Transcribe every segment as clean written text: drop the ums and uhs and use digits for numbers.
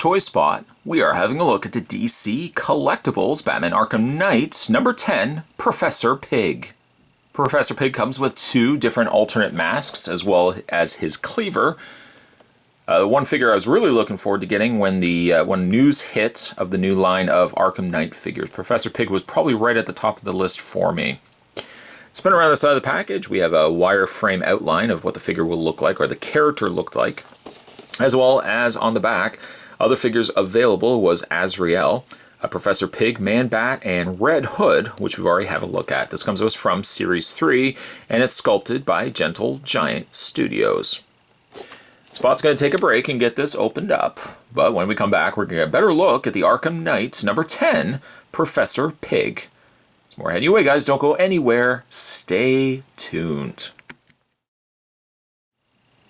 Toy Spot, we are having a look at the DC Collectibles Batman Arkham Knight number 10, Professor Pig. Professor Pig comes with two different alternate masks as well as his cleaver. One figure I was really looking forward to getting when news hit of the new line of Arkham Knight figures. Professor Pig was probably right at the top of the list for me. Spin around the side of the package, we have a wireframe outline of what the figure will look like, or the character looked like. As well as on the back, other figures available was Azrael, Professor Pig, Man-Bat, and Red Hood, which we've already had a look at. This comes to us from Series 3, and it's sculpted by Gentle Giant Studios. Spot's going to take a break and get this opened up, but when we come back, we're going to get a better look at the Arkham Knight number 10, Professor Pig. Some more heading away, guys. Don't go anywhere. Stay tuned.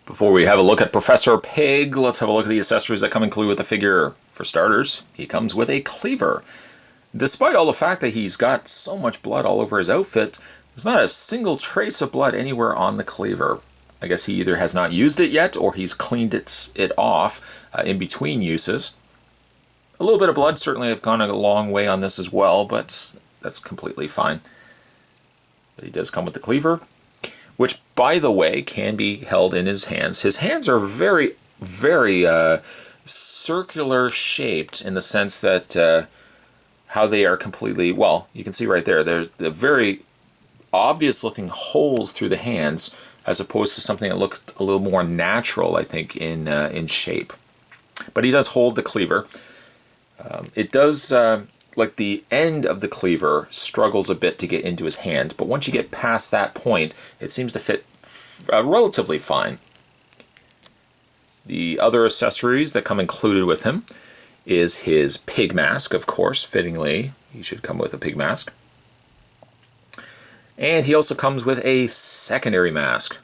Before we have a look at Professor Pig, let's have a look at the accessories that come included with the figure. For starters, he comes with a cleaver. Despite all the fact that he's got so much blood all over his outfit, there's not a single trace of blood anywhere on the cleaver. I guess he either has not used it yet or he's cleaned it off in between uses. A little bit of blood certainly have gone a long way on this as well, but that's completely fine. But he does come with the cleaver, which, by the way, can be held in his hands. His hands are very, very circular shaped in the sense that how they are completely, well, you can see right there, they're very obvious looking holes through the hands as opposed to something that looked a little more natural, I think, in shape. But he does hold the cleaver. It does, like the end of the cleaver struggles a bit to get into his hand, but once you get past that point, it seems to fit relatively fine. The other accessories that come included with him is his pig mask, of course. Fittingly, he should come with a pig mask. And he also comes with a secondary mask,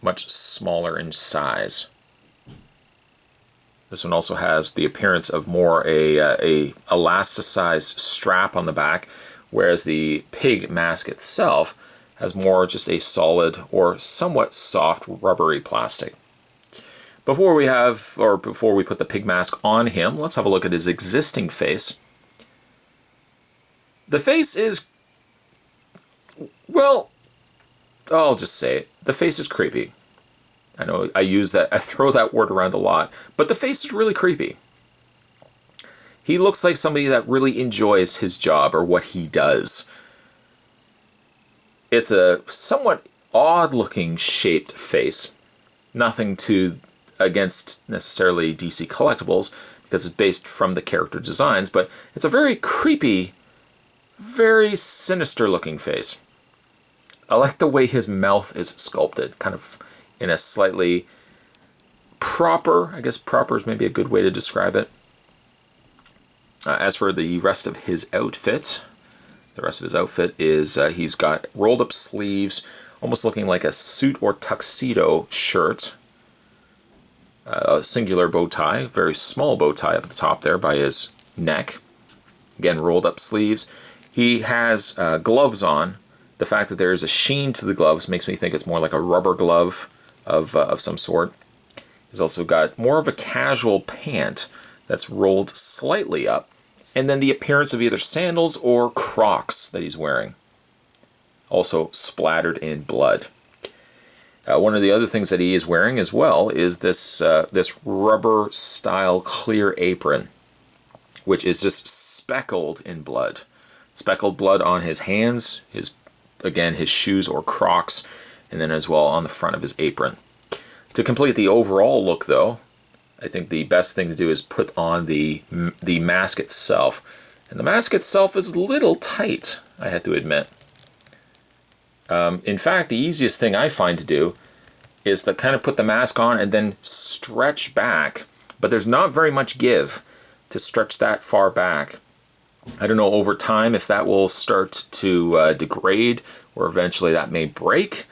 much smaller in size. This one also has the appearance of more a elasticized strap on the back, whereas the pig mask itself has more just a solid or somewhat soft rubbery plastic. Before we put the pig mask on him, let's have a look at his existing face. The face is, well, I'll just say it. The face is creepy. I know I throw that word around a lot, but the face is really creepy. He looks like somebody that really enjoys his job or what he does. It's a somewhat odd-looking shaped face. Nothing against necessarily DC Collectibles, because it's based from the character designs, but it's a very creepy, very sinister-looking face. I like the way his mouth is sculpted, kind of in a slightly proper, I guess proper is maybe a good way to describe it. As for the rest of his outfit, is he's got rolled up sleeves, almost looking like a suit or tuxedo shirt. A singular bow tie, very small bow tie up at the top there by his neck. Again, rolled up sleeves. He has gloves on. The fact that there is a sheen to the gloves makes me think it's more like a rubber glove of some sort. He's also got more of a casual pant that's rolled slightly up, and then the appearance of either sandals or Crocs that he's wearing, also splattered in blood. One of the other things that he is wearing as well is this rubber style clear apron, which is just speckled in blood. Speckled blood on his hands, his shoes or Crocs, and then as well on the front of his apron. To complete the overall look, though, I think the best thing to do is put on the mask itself. And the mask itself is a little tight, I have to admit. In fact, the easiest thing I find to do is to kind of put the mask on and then stretch back, but there's not very much give to stretch that far back. I don't know over time if that will start to degrade or eventually that may break.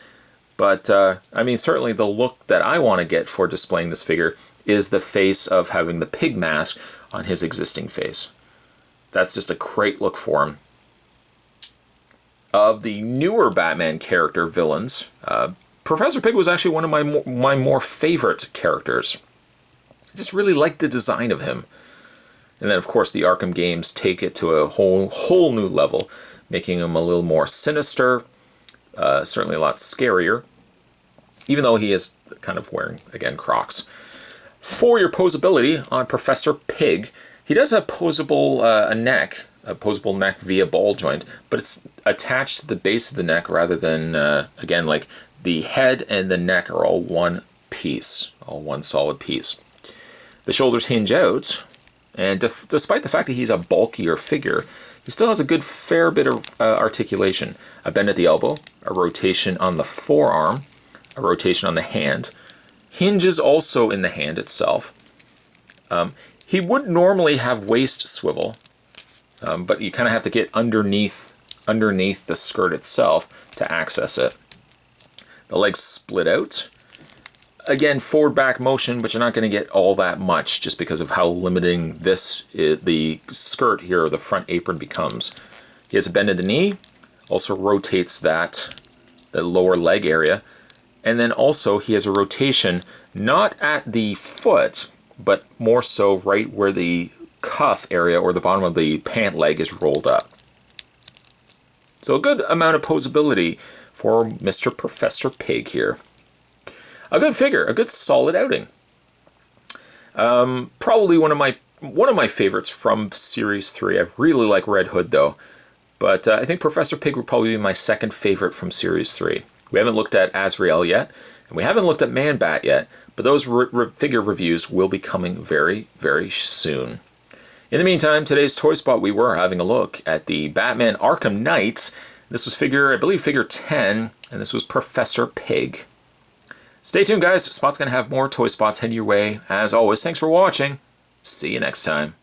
But, I mean, certainly the look that I want to get for displaying this figure is the face of having the pig mask on his existing face. That's just a great look for him. Of the newer Batman character villains, Professor Pig was actually one of my more favorite characters. I just really liked the design of him. And then, of course, the Arkham games take it to a whole new level, making him a little more sinister, certainly a lot scarier, even though he is kind of wearing, again, Crocs. For your posability on Professor Pig, he does have posable neck, a posable neck via ball joint, but it's attached to the base of the neck rather than, again, like the head and the neck are all one piece, all one solid piece. The shoulders hinge out, and despite the fact that he's a bulkier figure, he still has a good fair bit of articulation. A bend at the elbow, a rotation on the forearm, a rotation on the hand. Hinges also in the hand itself. He would normally have waist swivel, but you kind of have to get underneath the skirt itself to access it. The legs split out. Again, forward-back motion, but you're not going to get all that much just because of how limiting the skirt here, or the front apron, becomes. He has a bend in the knee, also rotates the lower leg area, and then also he has a rotation not at the foot, but more so right where the cuff area or the bottom of the pant leg is rolled up. So a good amount of posability for Mr. Professor Pig here. A good figure, a good solid outing. Probably one of my favorites from Series 3. I really like Red Hood though, but I think Professor Pig would probably be my second favorite from Series 3. We haven't looked at Azrael yet, and we haven't looked at Man-Bat yet, but those figure reviews will be coming very, very soon. In the meantime, today's Toy Spot, we were having a look at the Batman Arkham Knights. This was I believe figure 10, and this was Professor Pig. Stay tuned, guys. Spot's going to have more Toy Spots heading your way. As always, thanks for watching. See you next time.